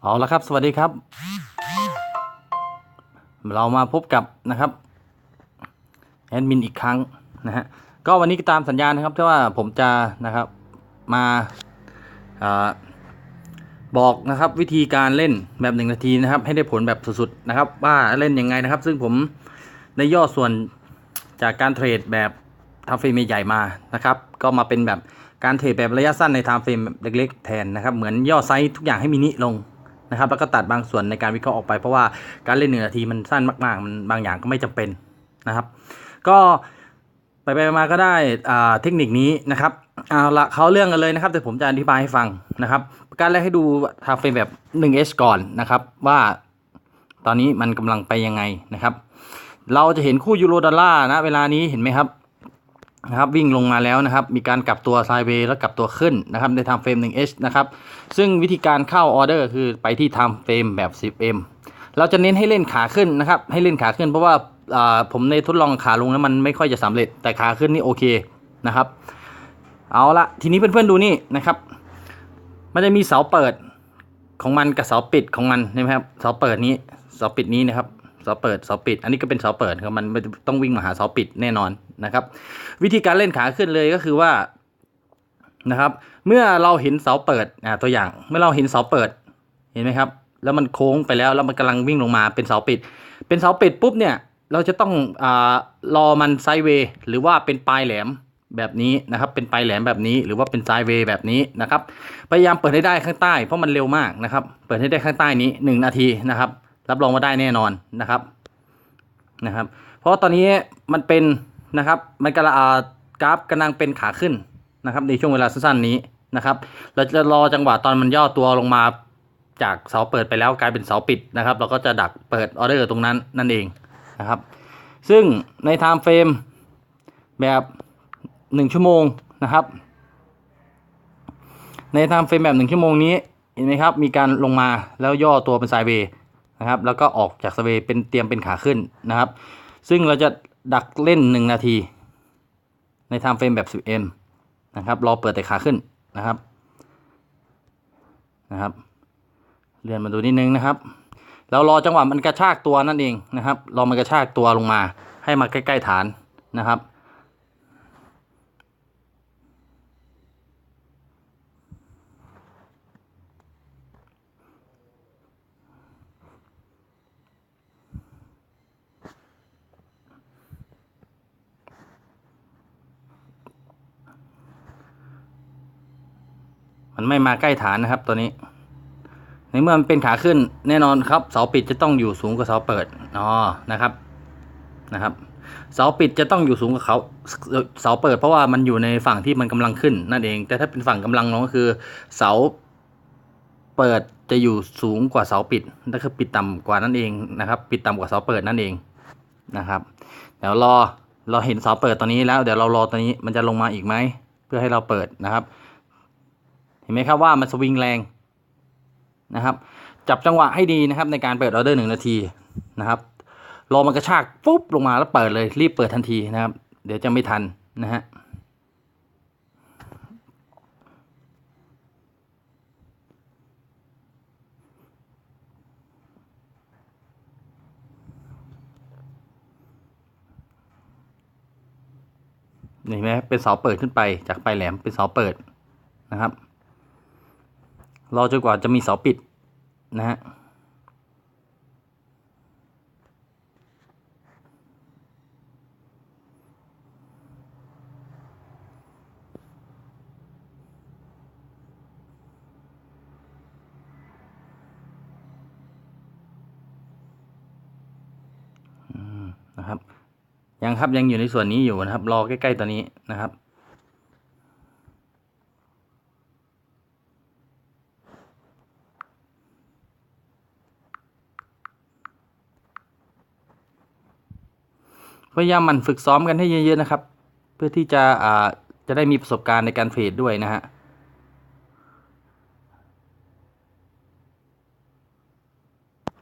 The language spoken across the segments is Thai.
เอาละครับสวัสดีครับเรามาพบกับนะครับแอดมินอีกครั้งนะฮะก็วันนี้ก็ตามสัญญาณนะครับที่ว่าผมจะนะครับมาอาบอกนะครับวิธีการเล่นแบบ1 นาทีนะครับให้ได้ผลแบบสุดๆนะครับว่าเล่นยังไงนะครับซึ่งผมได้ย่อส่วนจากการเทรดแบบไทม์เฟรมใหญ่ๆมานะครับก็มาเป็นแบบการเทรดแบบระยะสั้นในไทม์เฟรมเล็กๆแทนนะครับเหมือนย่อไซส์ทุกอย่างให้มินิลงนะครับแล้วก็ตัดบางส่วนในการวิเคราะห์ออกไปเพราะว่าการเล่น1 นาทีมันสั้นมากๆมันบางอย่างก็ไม่จำเป็นนะครับก็ไปมาก็ได้เทคนิคนี้นะครับเอาละเขาเรื่องกันเลยนะครับแต่ผมจะอธิบายให้ฟังนะครับการแรกให้ดูไทม์เฟรมแบบ 1H ก่อนนะครับว่าตอนนี้มันกำลังไปยังไงนะครับเราจะเห็นคู่ยูโรดอลลาร์นะเวลานี้เห็นไหมครับนะครับวิ่งลงมาแล้วนะครับมีการกลับตัวไซด์เวย์แล้วกลับตัวขึ้นนะครับในไทม์เฟรม 1H นะครับซึ่งวิธีการเข้าออเดอร์คือไปที่ไทม์เฟรมแบบ 10M เราจะเน้นให้เล่นขาขึ้นนะครับให้เล่นขาขึ้นเพราะว่าผมในทดลองขาลงแล้วมันไม่ค่อยจะสำเร็จแต่ขาขึ้นนี่โอเคนะครับเอาละทีนี้เพื่อนๆดูนี่นะครับมันจะมีเสาเปิดของมันกับเสาปิดของมันใช่ไหมครับเสาเปิดนี้เสาปิดนี้นะครับเสาเปิดเสาปิดอันนี้ก็เป็นเสาเปิดครับมันต้องวิ่งมาหาเสาปิดแน่นอนนะครับวิธีการเล่นขาขึ้นเลยก็คือว่านะครับเมื่อเราเห็นเสาเปิดตัวอย่างเมื่อเราเห็นเสาเปิดเห็นไหมครับแล้วมันโค้งไปแล้วมันกำลังวิ่งลงมาเป็นเสาปิดปุ๊บเนี่ยเราจะต้องรอมันไซด์เวย์หรือว่าเป็นปลายแหลมแบบนี้นะครับเป็นปลายแหลมแบบนี้หรือว่าเป็นไซด์เวย์แบบนี้นะครับพยายามเปิดให้ได้ข้างใต้เพราะมันเร็วมากนะครับเปิดให้ได้ข้างใต้นี้1 นาทีนะครับรับรองว่าได้แน่นอนนะครับเพราะตอนนี้มันเป็นนะครับมันกราฟกำลังเป็นขาขึ้นนะครับในช่วงเวลาสั้นๆนี้นะครับเราจะรอจังหวะตอนมันย่อตัวลงมาจากเสาเปิดไปแล้วกลายเป็นเสาปิดนะครับเราก็จะดักเปิดออเดอร์ตรงนั้นนั่นเองนะครับซึ่งในไทม์เฟรมแบบ1 ชั่วโมงนะครับในไทม์เฟรมแบบ1 ชั่วโมงนี้เห็นไหมครับมีการลงมาแล้วย่อตัวเป็นไซด์เวย์นะครับแล้วก็ออกจากไซด์เวย์เป็นเตรียมเป็นขาขึ้นนะครับซึ่งเราจะดักเล่น1 นาทีในไทม์เฟรมแบบ 10M นะครับรอเปิดแต่ขาขึ้นนะครับเลื่อนมาดูนิดนึงนะครับเรารอจังหวะมันกระชากตัวนั่นเองนะครับรอมันกระชากตัวลงมาให้มาใกล้ๆฐานนะครับมันไม่มาใกล้ฐานนะครับตัวนี้ในเมื่อมันเป็นขาขึ้นแน่นอนครับเสาปิดจะต้องอยู่สูงกว่าเสาเปิดนะครับเสาปิดจะต้องอยู่สูงกว่าเสาเปิดเพราะว่ามันอยู่ในฝั่งที่มันกำลังขึ้นนั่นเองแต่ถ้าเป็นฝั่งกำลังลงก็คือเสาเปิดจะอยู่สูงกว่าเสาปิดนั่นคือปิดต่ำกว่านั่นเองนะครับปิดต่ำกว่าเสาเปิดนั่นเองนะครับเดี๋ยวเราเห็นเสาเปิดตอนนี้แล้วเดี๋ยวเรารอตอนนี้มันจะลงมาอีกไหมเพื่อให้เราเปิดนะครับเห็นไหมครับว่ามันสวิงแรงนะครับจับจังหวะให้ดีนะครับในการเปิดออเดอร์1 นาทีนะครับรอมันกระชากปุ๊บลงมาแล้วเปิดเลยรีบเปิดทันทีนะครับเดี๋ยวจะไม่ทันนะฮะเห็นไหมเป็นเสาเปิดขึ้นไปจากปลายแหลมเป็นเสาเปิดนะครับรอจนกว่าจะมีเสาปิดนะฮะนะครับยังครับยังอยู่ในส่วนนี้อยู่นะครับรอใกล้ๆตอนนี้นะครับพยายามหมั่นฝึกซ้อมกันให้เยอะๆนะครับเพื่อที่จะได้มีประสบการณ์ในการเทรดด้วยนะฮะ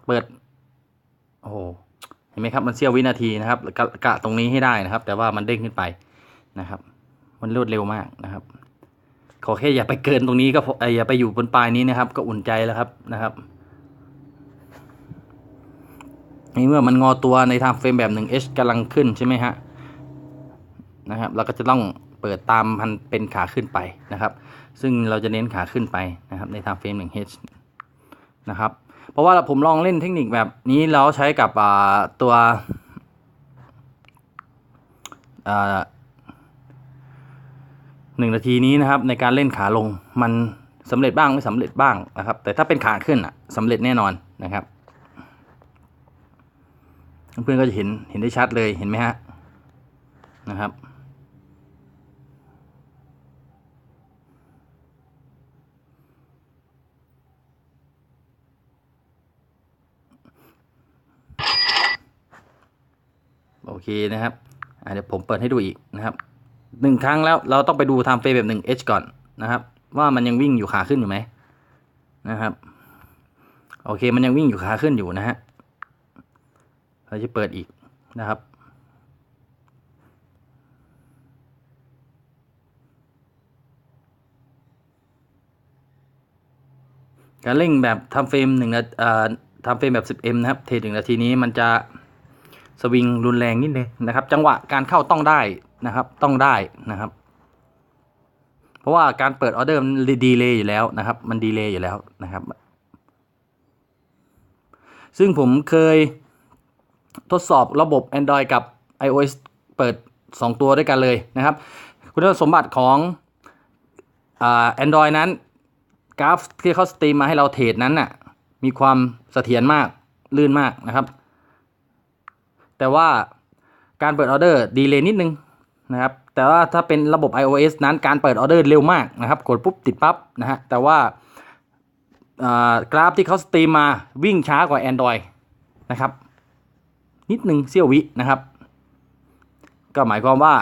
เปิดโอ้โหเห็นไหมครับมันเสี้ยววินาทีนะครับกะตรงนี้ให้ได้นะครับแต่ว่ามันเด้งขึ้นไปนะครับมันรวดเร็วมากนะครับขอแค่อย่าไปเกินตรงนี้ก็อย่าไปอยู่บนปลายนี้นะครับก็อุ่นใจแล้วครับ นี่เมื่อมันงอตัวในไทม์เฟรมแบบ 1H กำลังขึ้นใช่ไหมฮะนะครับเราก็จะต้องเปิดตามมันเป็นขาขึ้นไปนะครับซึ่งเราจะเน้นขาขึ้นไปนะครับในไทม์เฟรม 1H นะครับเพราะว่าผมลองเล่นเทคนิคแบบนี้แล้วใช้กับตัว1 นาทีนี้นะครับในการเล่นขาลงมันสำเร็จบ้างไม่สำเร็จบ้างนะครับแต่ถ้าเป็นขาขึ้นสำเร็จแน่นอนนะครับเพื่อนก็จะเห็นได้ชัดเลยเห็นไหมฮะนะครับโอเคนะครับเดี๋ยวผมเปิดให้ดูอีกนะครับ1 ครั้งแล้วเราต้องไปดูไทม์เฟรมแบบ 1H ก่อนนะครับว่ามันยังวิ่งอยู่ขาขึ้นอยู่ไหมนะครับโอเคมันยังวิ่งอยู่ขาขึ้นอยู่นะฮะเราจะเปิดอีกนะครับการเร่งแบบทำเฟรมทำเฟรมแบบ 10M นะครับเทรด1 นาทีนี้มันจะสวิงรุนแรงนิดนึงนะครับจังหวะการเข้าต้องได้นะครับต้องได้นะครับเพราะว่าการเปิดออเดอร์มันดีเลย์อยู่แล้วนะครับมันดีเลย์อยู่แล้วนะครับซึ่งผมเคยทดสอบระบบ Android กับ iOS เปิด2 ตัวด้วยกันเลยนะครับคุณสมบัติของAndroid นั้นกราฟที่เขาสตรีมมาให้เราเทรดนั้นมีความเสถียรมากลื่นมากนะครับแต่ว่าการเปิดออเดอร์ดีเลย์นิดนึงนะครับแต่ว่าถ้าเป็นระบบ iOS นั้นการเปิดออเดอร์เร็วมากนะครับกดปุ๊บติดปั๊บนะฮะแต่ว่ากราฟที่เขาสตรีมมาวิ่งช้ากว่า Android นะครับนิดนึงเสี้ยววินะครับก็หมายความว่า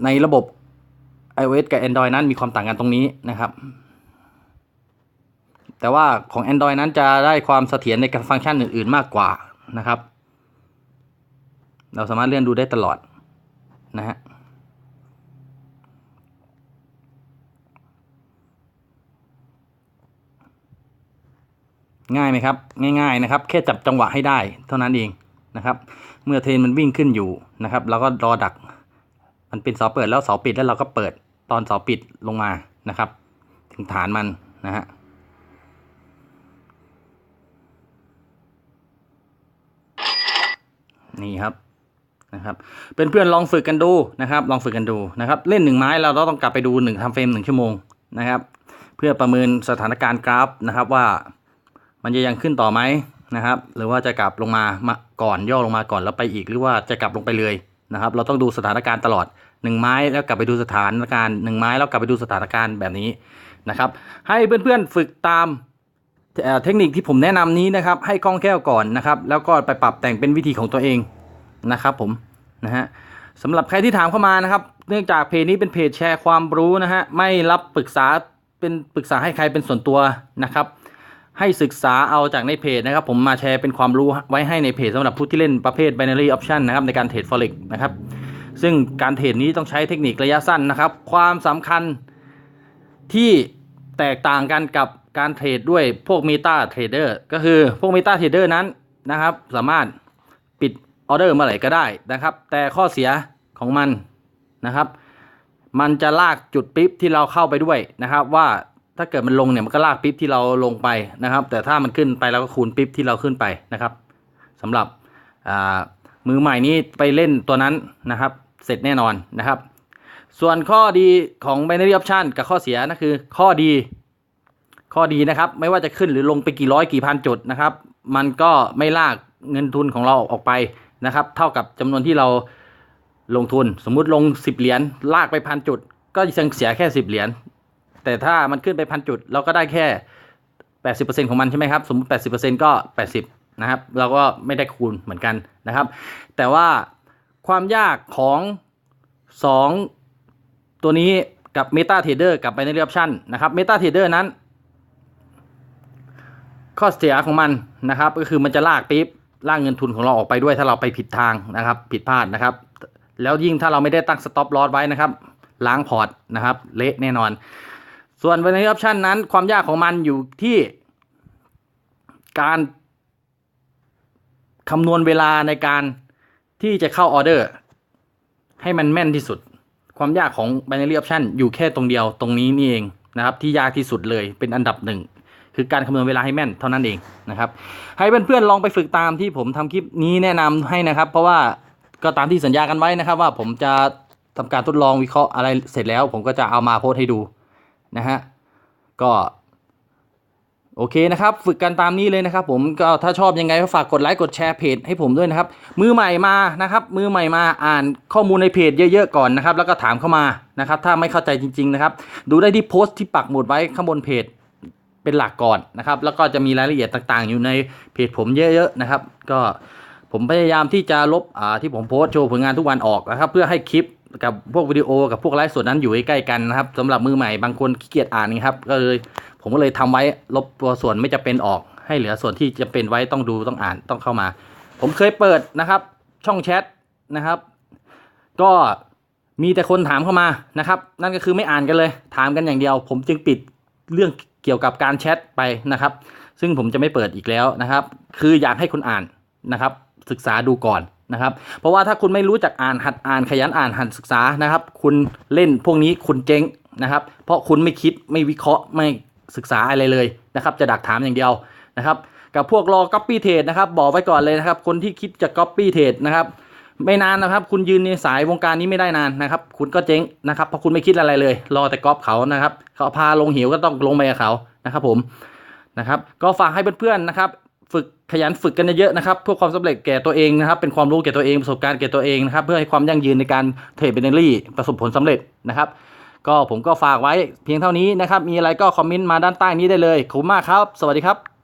ในระบบ iOS กับ Android นั้นมีความต่างกันตรงนี้นะครับแต่ว่าของ Android นั้นจะได้ความเสถียรในการฟังก์ชันอื่นๆมากกว่านะครับเราสามารถเลื่อนดูได้ตลอดนะฮะง่ายไหมครับง่ายๆนะครับแค่จับจังหวะให้ได้เท่านั้นเองนะครับเมื่อเทรนมันวิ่งขึ้นอยู่นะครับเราก็รอดักมันเป็นเสาเปิดแล้วเสาปิดแล้วเราก็เปิดตอนเสาปิดลงมานะครับถึงฐานมันนะฮะนี่ครับนะครับเป็นเพื่อนลองฝึกกันดูนะครับลองฝึกกันดูนะครับเล่น1 ไม้เราต้องกลับไปดู1ทำเฟรม1 ชั่วโมงนะครับเพื่อประเมินสถานการณ์กราฟนะครับว่ามันจะยังขึ้นต่อไหมนะครับหรือว่าจะกลับลงมาก่อนย่อลงมาก่อนแล้วไปอีกหรือว่าจะกลับลงไปเลยนะครับเราต้องดูสถานการณ์ตลอด1 ไม้แล้วกลับไปดูสถานการณ์1 ไม้แล้วกลับไปดูสถานการณ์แบบนี้นะครับให้เพื่อนๆฝึกตามเทคนิคที่ผมแนะนำนี้นะครับให้คล่องแคล่วก่อนนะครับแล้วก็ไปปรับแต่งเป็นวิธีของตัวเองนะครับผมนะฮะสำหรับใครที่ถามเข้ามานะครับเนื่องจากเพจนี้เป็นเพจแชร์ความรู้นะฮะไม่รับปรึกษาให้ใครเป็นส่วนตัวนะครับให้ศึกษาเอาจากในเพจนะครับผมมาแชร์เป็นความรู้ไว้ให้ในเพจสำหรับผู้ที่เล่นประเภท binary option นะครับในการเทรด forex นะครับซึ่งการเทรดนี้ต้องใช้เทคนิคระยะสั้นนะครับความสำคัญที่แตกต่างกันกับการเทรดด้วยพวก meta trader ก็คือพวก meta trader นั้นนะครับสามารถปิดออเดอร์เมื่อไหร่ก็ได้นะครับแต่ข้อเสียของมันนะครับมันจะลากจุดปิ๊บที่เราเข้าไปด้วยนะครับว่าถ้าเกิดมันลงเนี่ยมันก็ลากปิ๊บที่เราลงไปนะครับแต่ถ้ามันขึ้นไปเราก็คูณปิ๊บที่เราขึ้นไปนะครับสำหรับมือใหม่นี้ไปเล่นตัวนั้นนะครับเสร็จแน่นอนนะครับส่วนข้อดีของ binary option กับข้อเสียนั่นคือข้อดีนะครับไม่ว่าจะขึ้นหรือลงไปกี่ร้อยกี่พันจุดนะครับมันก็ไม่ลากเงินทุนของเราออกไปนะครับเท่ากับจำนวนที่เราลงทุนสมมุติลง10 เหรียญลากไป1,000 จุดก็ยังเสียแค่10 เหรียญแต่ถ้ามันขึ้นไป1,000 จุดเราก็ได้แค่ 80% ของมันใช่ไหมครับสมมติ 80% ก็80นะครับเราก็ไม่ได้คูณเหมือนกันนะครับแต่ว่าความยากของ2ตัวนี้กับ Meta Trader กับ Binary Option นะครับ Meta Trader นั้นข้อเสียของมันนะครับก็คือมันจะลากเงินทุนของเราออกไปด้วยถ้าเราไปผิดทางนะครับผิดพลาดนะครับแล้วยิ่งถ้าเราไม่ได้ตั้ง stop loss ไว้นะครับล้างพอร์ตนะครับเละแน่นอนส่วน binary option นั้นความยากของมันอยู่ที่การ คำนวณเวลาในการที่จะเข้าออเดอร์ให้มันแม่นที่สุดความยากของ binary option อยู่แค่ตรงเดียวตรงนี้นี่เองนะครับที่ยากที่สุดเลยเป็นอันดับหนึ่งคือการคำนวณเวลาให้แม่นเท่านั้นเองนะครับให้เพื่อนๆลองไปฝึกตามที่ผมทำคลิปนี้แนะนำให้นะครับเพราะว่าก็ตามที่สัญญากันไว้นะครับว่าผมจะทำการทดลองวิเคราะห์อะไรเสร็จแล้วผมก็จะเอามาโพสต์ให้ดูนะฮะก็โอเคนะครับฝึกกันตามนี้เลยนะครับผมก็ถ้าชอบยังไงก็ฝากกดไลค์กดแชร์เพจให้ผมด้วยนะครับมือใหม่มานะครับมือใหม่มาอ่านข้อมูลในเพจเยอะๆก่อนนะครับแล้วก็ถามเข้ามานะครับถ้าไม่เข้าใจจริงๆนะครับดูได้ที่โพสต์ที่ปักหมุดไว้ข้างบนเพจเป็นหลักก่อนนะครับแล้วก็จะมีรายละเอียดต่างๆอยู่ในเพจผมเยอะๆนะครับก็ผมพยายามที่จะลบที่ผมโพสต์โชว์ผลงานทุกวันออกนะครับเพื่อให้คลิปกับพวกวิดีโอกับพวกไลฟ์สดนั้นอยู่ใกล้ๆกันนะครับสำหรับมือใหม่บางคนขี้เกียจอ่านนี่ครับก็เลยผมก็เลยทำไว้ลบตัวส่วนไม่จะเป็นออกให้เหลือส่วนที่จะเป็นไว้ต้องดูต้องอ่านต้องเข้ามาผมเคยเปิดนะครับช่องแชทนะครับก็มีแต่คนถามเข้ามานะครับนั่นก็คือไม่อ่านกันเลยถามกันอย่างเดียวผมจึงปิดเรื่องเกี่ยวกับการแชทไปนะครับซึ่งผมจะไม่เปิดอีกแล้วนะครับคืออยากให้คุณอ่านนะครับศึกษาดูก่อนนะครับเพราะว่าถ้าคุณไม่รู้จักอ่านหัดอ่านขยันอ่านหัดศึกษานะครับคุณเล่นพวกนี้คุณเจ๊งนะครับเพราะคุณไม่คิดไม่วิเคราะห์ไม่ศึกษาอะไรเลยนะครับจะดักถามอย่างเดียวนะครับกับพวกรอ copy trade นะครับบอกไว้ก่อนเลยนะครับคนที่คิดจะ copy trade นะครับไม่นานนะครับคุณยืนในสายวงการนี้ไม่ได้นานนะครับคุณก็เจ๊งนะครับเพราะคุณไม่คิดอะไรเลยรอแต่ก๊อปเขานะครับเขาพาลงเหวก็ต้องลงไปกับเขานะครับผมนะครับก็ฝากให้เพื่อนๆนะครับฝึกขยันฝึกกันเยอะๆนะครับเพื่อความสำเร็จแก่ตัวเองนะครับเป็นความรู้แก่ตัวเองประสบการณ์แก่ตัวเองนะครับเพื่อให้ความยั่งยืนในการเทรดbinaryประสบผลสำเร็จนะครับก็ผมก็ฝากไว้เพียงเท่านี้นะครับมีอะไรก็คอมเมนต์มาด้านใต้นี้ได้เลยขอบคุณมากครับสวัสดีครับ